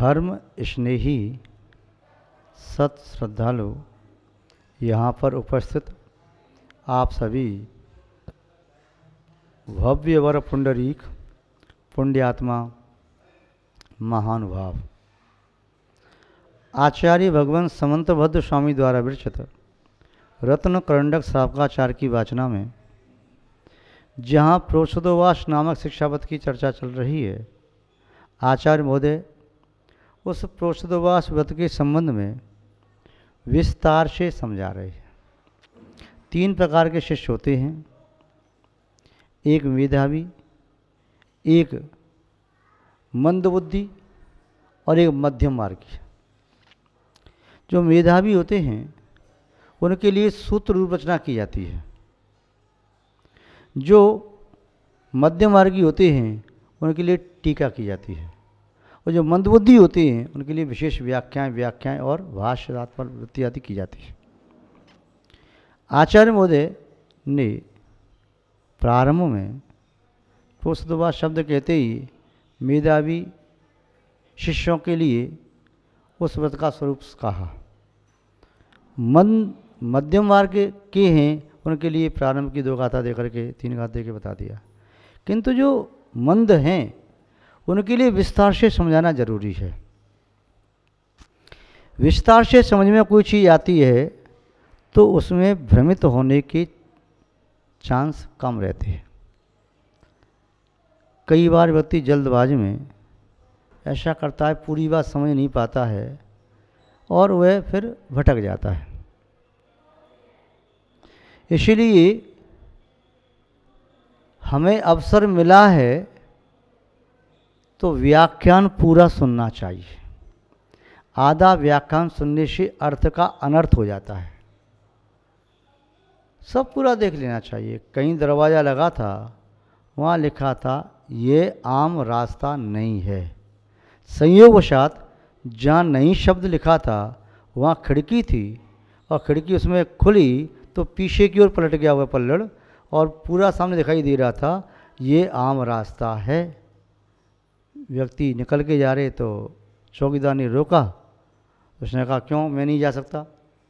धर्म स्नेही सत श्रद्धालु यहाँ पर उपस्थित आप सभी भव्य वर पुंडरीक पुण्यात्मा महानुभाव आचार्य भगवान समंतभद्र स्वामी द्वारा विरचित रत्न करंडक शावकाचार्य की वाचना में जहाँ प्रोषदोवास नामक शिक्षापद की चर्चा चल रही है, आचार्य महोदय उस प्रोषदोवास व्रत के संबंध में विस्तार से समझा रहे हैं। 3 प्रकार के शिष्य होते हैं, एक मेधावी, एक मंदबुद्धि और एक मध्यम मार्गी। जो मेधावी होते हैं उनके लिए सूत्र रूप रचना की जाती है, जो मध्यम मार्गी होते हैं उनके लिए टीका की जाती है, और जो मंदबुद्धि होते हैं उनके लिए विशेष व्याख्याएं और भाष्य तात्पर्य वृत्ति आदि की जाती है। आचार्य महोदय ने प्रारंभ में प्रोषदोवास शब्द कहते ही मेधावी शिष्यों के लिए उस व्रत का स्वरूप कहा। मध्यम मार्ग के हैं उनके लिए प्रारंभ की 2 गाथा दे करके 3 गाथा दे के बता दिया, किंतु जो मंद हैं उनके लिए विस्तार से समझाना जरूरी है। विस्तार से समझ में कोई चीज़ आती है तो उसमें भ्रमित होने के चांस कम रहते हैं। कई बार व्यक्ति जल्दबाजी में ऐसा करता है, पूरी बात समझ नहीं पाता है और वह फिर भटक जाता है। इसलिए हमें अवसर मिला है तो व्याख्यान पूरा सुनना चाहिए। आधा व्याख्यान सुनने से अर्थ का अनर्थ हो जाता है। सब पूरा देख लेना चाहिए। कहीं दरवाज़ा लगा था, वहाँ लिखा था ये आम रास्ता नहीं है। संयोगवशात जहाँ नई शब्द लिखा था वहाँ खिड़की थी और खिड़की उसमें खुली तो पीछे की ओर पलट गया हुआ पल्लड़ और पूरा सामने दिखाई दे रहा था ये आम रास्ता है। व्यक्ति निकल के जा रहे तो चौकीदार ने रोका। उसने कहा क्यों, मैं नहीं जा सकता,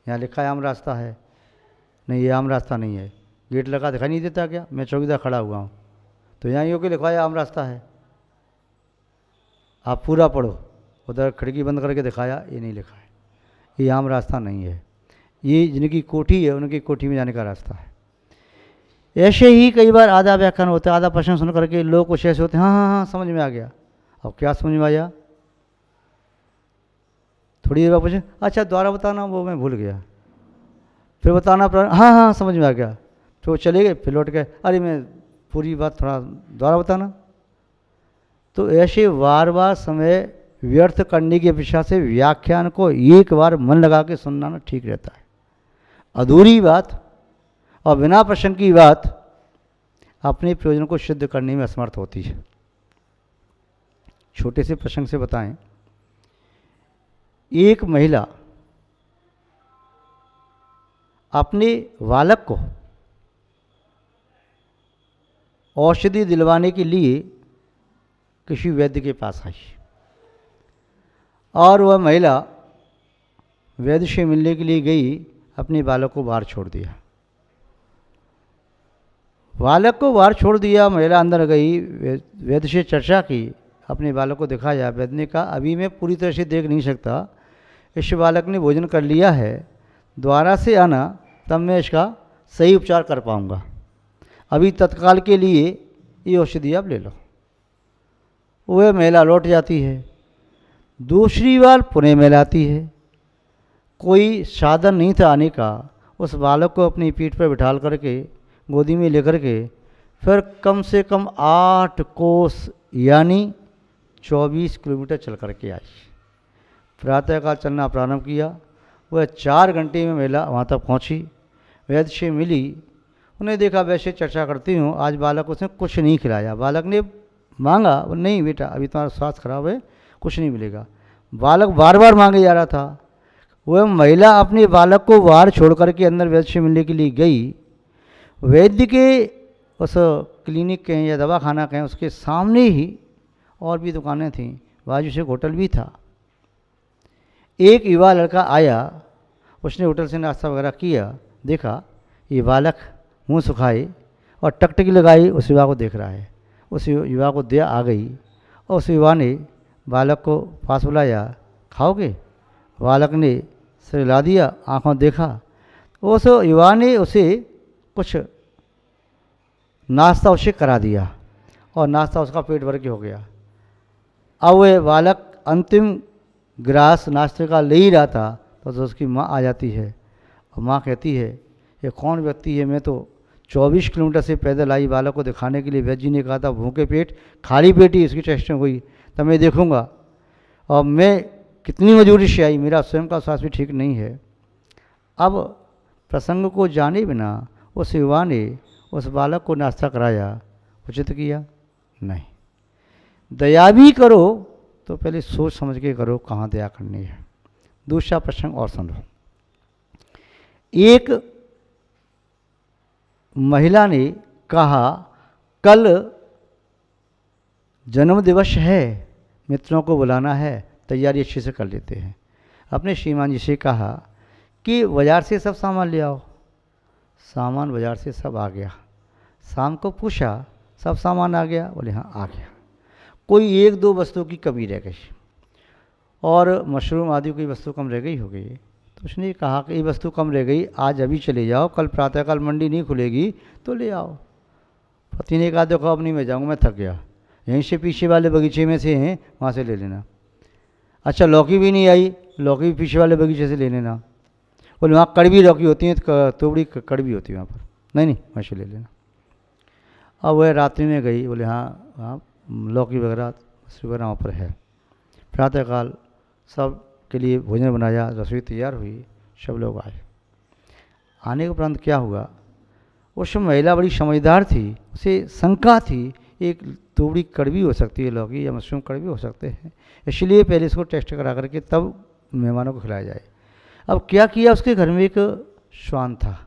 यहाँ लिखा है आम रास्ता है। नहीं, ये आम रास्ता नहीं है, गेट लगा दिखाई नहीं देता क्या, मैं चौकीदार खड़ा हुआ हूँ, तो यहाँ यूँ के लिखा है आम रास्ता है, आप पूरा पढ़ो। उधर खिड़की बंद करके दिखाया, ये नहीं लिखा है, ये आम रास्ता नहीं है, ये जिनकी कोठी है उनकी कोठी में जाने का रास्ता है। ऐसे ही कई बार आधा व्याख्यान होता है, आधा प्रश्न सुन करके लोग कुछ ऐसे होते हैं, हाँ हाँ हाँ समझ में आ गया। अब क्या समझ में आया? थोड़ी देर बाद पूछे अच्छा दोबारा बताना, वो मैं भूल गया। फिर बताना, हाँ हाँ समझ में आ गया। तो चले गए, फिर लौट गए, अरे मैं पूरी बात थोड़ा दोबारा बताना। तो ऐसे बार बार समय व्यर्थ करने की अपेक्षा से व्याख्यान को एक बार मन लगा के सुनना ना ठीक रहता है। अधूरी बात और बिना प्रश्न की बात अपने प्रयोजन को सिद्ध करने में असमर्थ होती है। छोटे से प्रसंग से बताएं। एक महिला अपने बालक को औषधि दिलवाने के लिए किसी वैद्य के पास आई और वह महिला वैद्य से मिलने के लिए गई, अपने बालक को बाहर छोड़ दिया। बालक को बाहर छोड़ दिया, महिला अंदर गई, वैद्य से चर्चा की, अपने बालक को दिखाया। वैद्य ने कहा अभी मैं पूरी तरह से देख नहीं सकता, इस बालक ने भोजन कर लिया है, दोबारा से आना तब मैं इसका सही उपचार कर पाऊंगा, अभी तत्काल के लिए ये औषधि आप ले लो। वह महिला लौट जाती है। दूसरी बार पुनः महिला आती है, कोई साधन नहीं था आने का। उस बालक को अपनी पीठ पर बिठाल करके गोदी में लेकर के फिर कम से कम 8 कोस यानी 24 किलोमीटर चल करके आई। प्रातःकाल चलना प्रारंभ किया। वह 4 घंटे में महिला वहाँ तक पहुँची, वैद्य से मिली। उन्हें देखा, वैसे चर्चा करती हूँ, आज बालक उसने कुछ नहीं खिलाया। बालक ने मांगा, नहीं बेटा अभी तुम्हारा स्वास्थ्य खराब है, कुछ नहीं मिलेगा। बालक बार बार मांगे जा रहा था। वह महिला अपने बालक को बाहर छोड़ करके अंदर वैद्य से मिलने के लिए गई। वैद्य के उस क्लिनिक कहें या दवा खाना कहें, उसके सामने ही और भी दुकानें थीं, बाजू से एक होटल भी था। एक युवा लड़का आया, उसने होटल से नाश्ता वगैरह किया, देखा ये बालक मुंह सुखाए और टकटकी लगाई उस युवा को देख रहा है। उस युवा को दया आ गई और उस युवा ने बालक को पास बुलाया, खाओगे? बालक ने सिर हिला दिया, आंखों देखा। उस युवा ने उसे कुछ नाश्ता उसे करा दिया और नाश्ता उसका पेट भर के हो गया। अब वह बालक अंतिम गिलास नाश्ते का ले ही रहा था तो उसकी माँ आ जाती है और माँ कहती है ये कौन व्यक्ति है, मैं तो 24 किलोमीटर से पैदल आई बालक को दिखाने के लिए। वैद्य जी ने कहा था भूखे पेट खाली पेट ही इसकी टेस्टिंग हुई, तब मैं देखूंगा और मैं कितनी मजबूरी से आई, मेरा स्वयं का स्वास्थ्य भी ठीक नहीं है। अब प्रसंग को जाने बिना उस युवा ने उस बालक को नाश्ता कराया, उचित किया? नहीं। दया भी करो तो पहले सोच समझ के करो कहाँ दया करनी है। दूसरा प्रसंग और सुनो। एक महिला ने कहा कल जन्मदिवस है, मित्रों को बुलाना है, तैयारी अच्छे से कर लेते हैं। अपने श्रीमान जी से कहा कि बाज़ार से सब सामान ले आओ। सामान बाज़ार से सब आ गया। शाम को पूछा सब सामान आ गया? बोले हाँ आ गया। कोई एक दो वस्तु की कमी रह गई और मशरूम आदि कोई वस्तु कम रह गई होगी। तो उसने कहा कि ये वस्तु कम रह गई, आज अभी चले जाओ, कल प्रातःकाल मंडी नहीं खुलेगी तो ले आओ। पति ने कहा देखो अब नहीं मैं जाऊँगा, मैं थक गया, यहीं से पीछे वाले बगीचे में से हैं वहाँ से ले लेना। अच्छा लौकी भी नहीं आई, लौकी भी पीछे वाले बगीचे से ले लेना। बोले वहाँ कड़वी लौकी होती है, तोबड़ी कड़वी होती है वहाँ पर, नहीं वहाँ से ले लेना। अब वह रात्रि में गई, बोले हाँ हाँ लौकी वगैरह वगैरह वहाँ पर है। प्रातःकाल सब के लिए भोजन बनाया, रसोई तैयार हुई, सब लोग आए। आने के उपरांत क्या हुआ, उस महिला बड़ी समझदार थी, उसे शंका थी एक तोबड़ी कड़वी हो सकती है लौकी या मशरूम कड़वी हो सकते हैं, इसलिए पहले इसको टेस्ट करा करके तब मेहमानों को खिलाया जाए। अब क्या किया, उसके घर में एक श्वान था,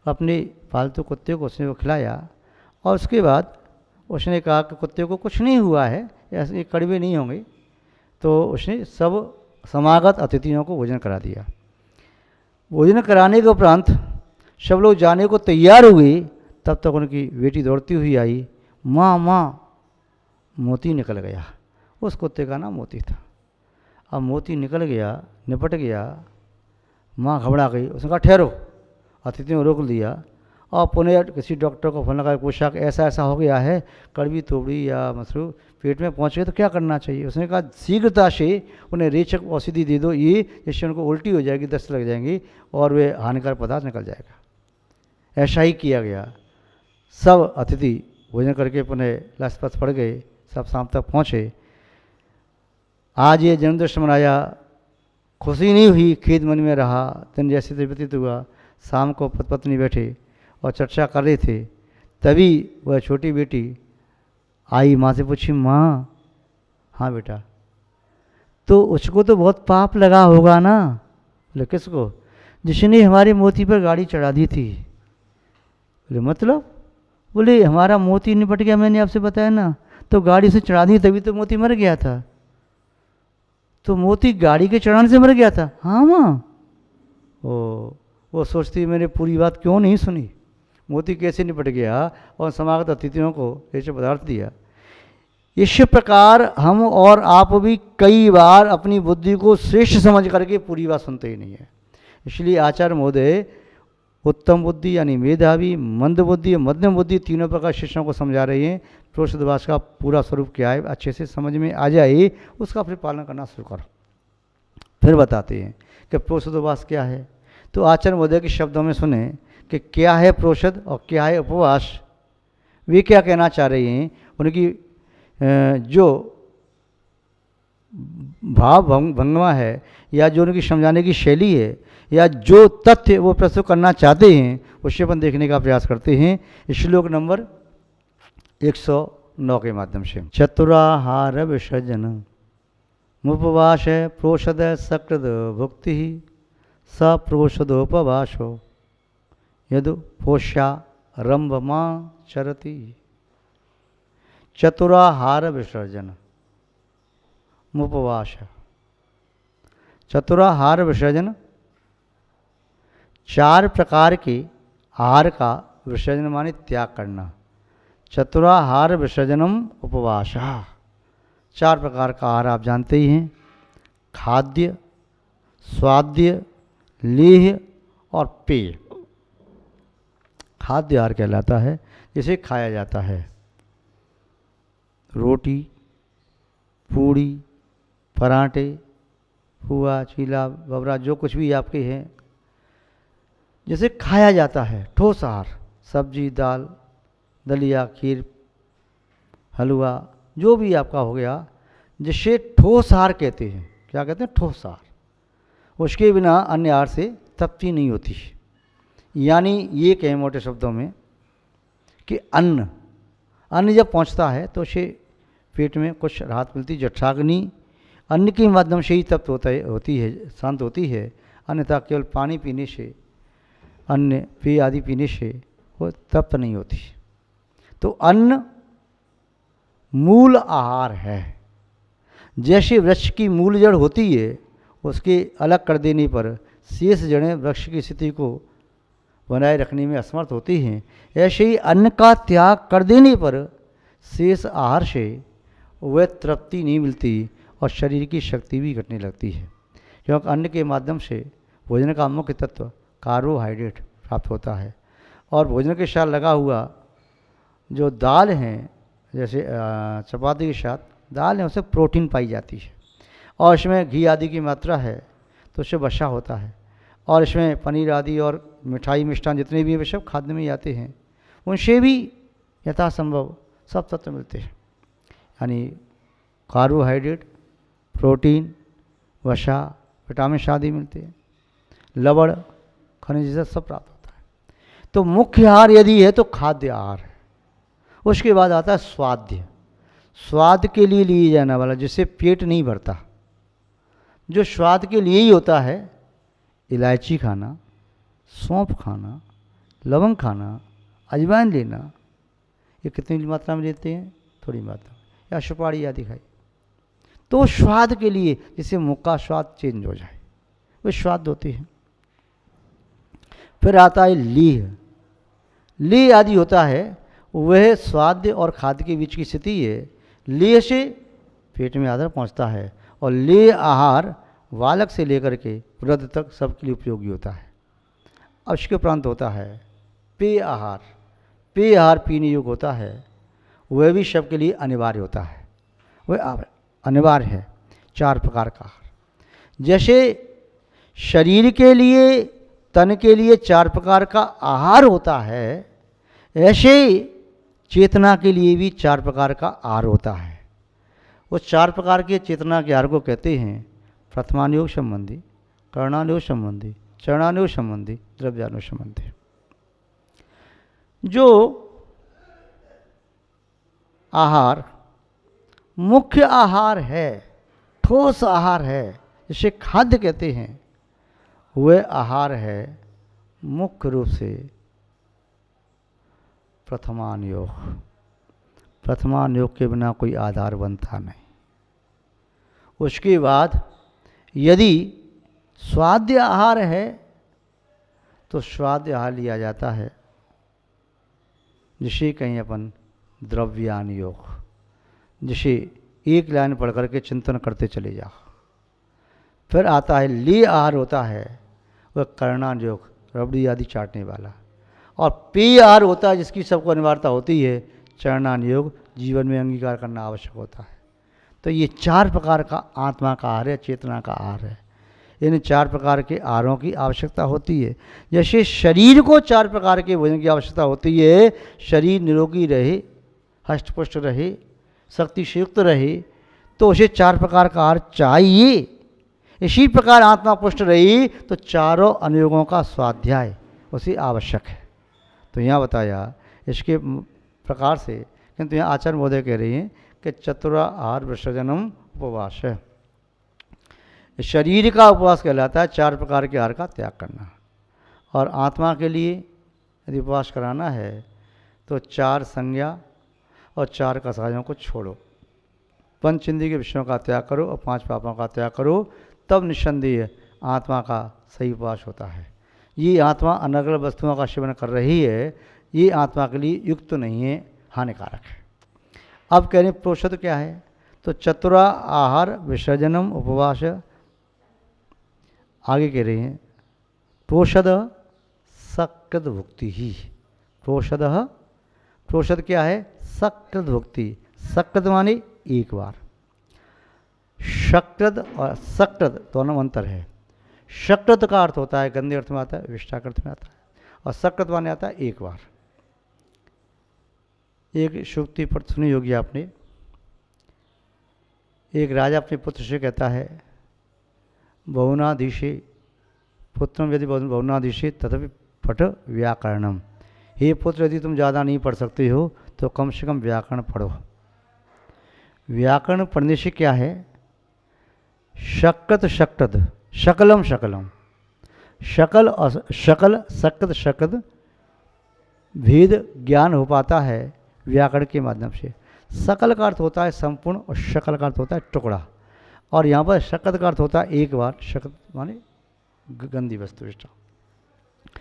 अपने पालतू कुत्ते को उसने वो खिलाया और उसके बाद उसने कहा कि कुत्ते को कुछ नहीं हुआ है, ऐसे कड़वे नहीं होंगे। तो उसने सब समागत अतिथियों को भोजन करा दिया। भोजन कराने के उपरांत सब लोग जाने को तैयार हुए, तब तक उनकी बेटी दौड़ती हुई आई, माँ माँ मोती निकल गया। उस कुत्ते का नाम मोती था। अब मोती निकल गया, निपट गया, माँ घबरा गई। उसने कहा ठहरो, अतिथियों रोक दिया और पुनः किसी डॉक्टर को फोन लगा पूछा कि ऐसा ऐसा हो गया है, कड़वी तोबड़ी या मशरूम पेट में पहुंच गए तो क्या करना चाहिए। उसने कहा शीघ्रता से उन्हें रेचक औषधि दे दो, ये जिससे उनको उल्टी हो जाएगी, दस्त लग जाएंगी और वे हानिकारक पदार्थ निकल जाएगा। ऐसा ही किया गया। सब अतिथि भोजन करके पुनः लसपथ पड़ गए, सब शाम तक पहुँचे। आज ये जन्मदिवस मनाया, खुशी नहीं हुई, खेद मन में रहा, दिन जैसे व्यतीत हुआ। शाम को पत्नी बैठे और चर्चा कर रहे थे, तभी वह छोटी बेटी आई, माँ से पूछी माँ हाँ बेटा, तो उसको तो बहुत पाप लगा होगा ना। बोले किसको? जिसने हमारे मोती पर गाड़ी चढ़ा दी थी। बोले मतलब? बोले हमारा मोती निपट गया, मैंने आपसे बताया ना, तो गाड़ी से चढ़ा दी तभी तो मोती मर गया था। तो मोती गाड़ी के चढ़ाने से मर गया था? हाँ माँ। वो सोचती मैंने पूरी बात क्यों नहीं सुनी, मोती कैसे निपट गया और समागत अतिथियों को ऐसे पदार्थ दिया। इस प्रकार हम और आप भी कई बार अपनी बुद्धि को श्रेष्ठ समझ करके पूरी बात सुनते ही नहीं है। इसलिए आचार्य महोदय उत्तम बुद्धि यानी मेधावी, मंद बुद्धि, मध्यम बुद्धि, तीनों प्रकार शिष्यों को समझा रही हैं। प्रोषदवास का पूरा स्वरूप क्या है अच्छे से समझ में आ जाए, उसका फिर पालन करना शुरू करो। फिर बताते हैं कि प्रोषदवास क्या है। तो आचार्य महोदय के शब्दों में सुने कि क्या है प्रोषद और क्या है उपवास। वे क्या कहना चाह रही हैं, उनकी जो भाव भंगमा है या जो उनकी समझाने की शैली है या जो तथ्य वो प्रस्तुत करना चाहते हैं, उससे अपन देखने का प्रयास करते हैं। श्लोक नंबर 109 के माध्यम से। चतुराहार विसर्जन उपवास प्रोषद सकृद भुक्ति स प्रोषदोपवासो यदु पोष्यारंभमा चरति। चतुराहार विसर्जन उपवास। चतुराहार विसर्जन, 4 प्रकार के आहार का विसर्जन माने त्याग करना। चतुराहार विसर्जनम उपवासः, 4 प्रकार का आहार आप जानते ही हैं, खाद्य, स्वाद्य, लेह्य और पेय। खाद्य आहार कहलाता है जिसे खाया जाता है, रोटी, पूड़ी, पराठे, पुआ, चीला, बबरा, जो कुछ भी आपके हैं जिसे खाया जाता है, ठोस आहार, सब्जी, दाल, दलिया, खीर, हलवा, जो भी आपका हो गया, जिसे ठोस आहार कहते हैं। क्या कहते हैं? ठोस आहार। उसके बिना अन्य आहार से तृप्ति नहीं होती। यानी ये कहें मोटे शब्दों में कि अन्न जब पहुंचता है तो उसे पेट में कुछ राहत मिलती, जठराग्नि अन्न के माध्यम से ही तृप्त होती है, शांत होती है। अन्यथा केवल पानी पीने से, अन्न पेय आदि पीने से वो तृप्त नहीं होती। तो अन्न मूल आहार है। जैसे वृक्ष की मूल जड़ होती है, उसके अलग कर देने पर शेष जड़ें वृक्ष की स्थिति को बनाए रखने में असमर्थ होती हैं, ऐसे ही अन्न का त्याग कर देने पर शेष आहार से वह तृप्ति नहीं मिलती और शरीर की शक्ति भी घटने लगती है। क्योंकि अन्न के माध्यम से भोजन का मुख्य तत्व कार्बोहाइड्रेट प्राप्त होता है और भोजन के साथ लगा हुआ जो दाल हैं, जैसे चपाती के साथ दाल है, उससे प्रोटीन पाई जाती है और इसमें घी आदि की मात्रा है तो उससे वसा होता है। और इसमें पनीर आदि और मिठाई मिष्ठान जितने भी वे सब खाद्य में आते हैं, उनसे भी यथासंभव सब तत्व मिलते हैं। यानी कार्बोहाइड्रेट, प्रोटीन, वसा, विटामिन आदि मिलते हैं, लवण, खनिज जैसा सब प्राप्त होता है। तो मुख्य आहार यदि है तो खाद्य आहार है। उसके बाद आता है स्वाद्य। स्वाद के लिए लिए जाने वाला, जिससे पेट नहीं भरता, जो स्वाद के लिए ही होता है, इलायची खाना, सौंफ खाना, लवंग खाना, अजवाइन लेना। ये कितनी मात्रा में लेते हैं? थोड़ी मात्रा, या सुपारी आदि खाई, तो स्वाद के लिए, जिससे मुख का स्वाद चेंज हो जाए, वो स्वाद होती है। फिर आता है लीह। लीह आदि होता है, वह स्वाद और खाद्य के बीच की स्थिति है। लेह से पेट में आदर पहुंचता है और लेह आहार बालक से लेकर के वृद्ध तक सबके लिए उपयोगी होता है। अब इसके उपरांत होता है पेय आहार। पेय आहार पीने योग्य होता है, वह भी सबके लिए अनिवार्य होता है। वह अनिवार्य है 4 प्रकार का आहार। जैसे शरीर के लिए, तन के लिए 4 प्रकार का आहार होता है, ऐसे चेतना के लिए भी 4 प्रकार का आहार होता है। उस 4 प्रकार के चेतना के आहार को कहते हैं प्रथमानुयोग संबंधी, कर्णानुयोग संबंधी, चरणानुयोग संबंधी, द्रव्यानुयोग संबंधी। जो आहार मुख्य आहार है, ठोस आहार है, जिसे खाद्य कहते हैं, वह आहार है मुख्य रूप से प्रथमानुयोग। प्रथमानुयोग के बिना कोई आधार बनता नहीं। उसके बाद यदि स्वाद्य आहार है तो स्वाद्य आहार लिया जाता है, जिसे कहीं अपन द्रव्यानुयोग, जिसे एक लाइन पढ़ करके चिंतन करते चले जाओ। फिर आता है लेह आहार होता है, वह कर्णानुयोग, रबड़ी आदि चाटने वाला। और पेय आहार होता है, जिसकी सबको अनिवार्यता होती है, चरणानुयोग, जीवन में अंगीकार करना आवश्यक होता है। तो ये 4 प्रकार का आत्मा का आहार है, चेतना का आहार है। इन 4 प्रकार के आहारों की आवश्यकता होती है। जैसे शरीर को 4 प्रकार के भोजन की आवश्यकता होती है, शरीर निरोगी रहे, हष्टपुष्ट रहे, शक्ति से युक्त रहे, तो उसे 4 प्रकार का आहार चाहिए। इसी प्रकार आत्मा पुष्ट रही तो चारों अनुयोगों का स्वाध्याय उसे आवश्यक है। तो यहाँ बताया इसके प्रकार से, किंतु यहाँ आचार्य महोदय कह रही हैं कि चतुराहार विसर्जनम उपवास है। शरीर का उपवास कहलाता है 4 प्रकार के आहार का त्याग करना। और आत्मा के लिए यदि उपवास कराना है तो 4 संज्ञा और 4 कसायों को छोड़ो, 5 इंद्रिय के विषयों का त्याग करो और 5 पापों का त्याग करो, तब निस्संदेह आत्मा का सही उपवास होता है। ये आत्मा अनर्गल वस्तुओं का सेवन कर रही है, ये आत्मा के लिए युक्त नहीं है, हानिकारक है। अब कह रहे हैं प्रोषद क्या है, तो चतुरा आहार विसर्जनम उपवास। आगे कह रहे हैं प्रोषद सकृत भुक्ति ही। प्रोषद क्या है, सकृत भुक्ति। सकृत माने एक बार, सकृत और सकृत दोनों में अंतर है। सकृत का अर्थ होता है गंदे अर्थ में आता है, विष्टा अर्थ में आता है, और सकृत माने आता है एक बार। एक सूक्ति पर सुनी होगी आपने, एक राजा अपने पुत्र से कहता है बहुनाधीशे पुत्रम यदि बहुनाधीशे तथापि पठ व्याकरणम। हे पुत्र, यदि तुम ज़्यादा नहीं पढ़ सकते हो तो कम से कम व्याकरण पढ़ो। व्याकरण पढ़ने से क्या है, शकृत शकृत शकलम शकलम, शकल और शकल सकृत शकृत भेद ज्ञान हो पाता है व्याकरण के माध्यम से। सकल का अर्थ होता है संपूर्ण और शकल का अर्थ होता है टुकड़ा, और यहाँ पर शकत का अर्थ होता है एक बार। शकत माने गंदी वस्तु।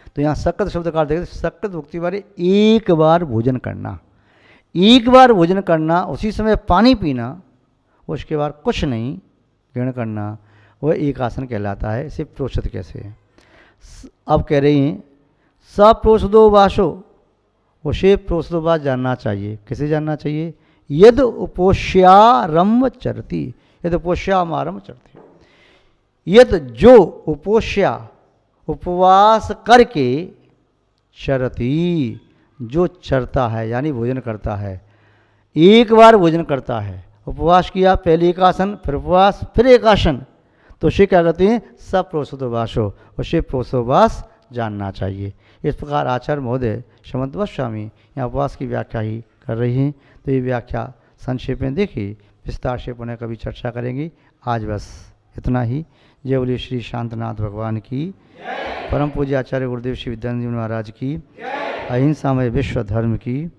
तो यहाँ सकत शब्द का अर्थ देखते, सकत भुक्ति वाले एक बार भोजन करना, एक बार भोजन करना, उसी समय पानी पीना, उसके बाद कुछ नहीं ग्रहण करना, वह एक आसन कहलाता है। इसे प्रोषद कैसे है। अब कह रही हैं सप्रोषदो वासो, उसे प्रोषदोवास जानना चाहिए। किसे जानना चाहिए, यद उपोष्यारम्भ चरती, यद उपोष्यामारम्भ चरती, यद जो उपोष्या उपवास करके चरती, जो चरता है यानी भोजन करता है, एक बार भोजन करता है, उपवास किया, पहले एक आसन, फिर उपवास, फिर एक आसन, तो उसे क्या कहते हैं, सब प्रोषदोवासो, उसे प्रोषदोवास जानना चाहिए। इस प्रकार आचार्य महोदय समंतवत स्वामी यहाँ उपवास की व्याख्या ही कर रही हैं। तो ये व्याख्या संक्षेप में देखी, विस्तार से पुनः कभी चर्चा करेंगी। आज बस इतना ही। जय बोलिए श्री शांतनाथ भगवान की, परम पूज्य आचार्य गुरुदेव श्री विद्यानंद जी महाराज की, अहिंसा में विश्व धर्म की।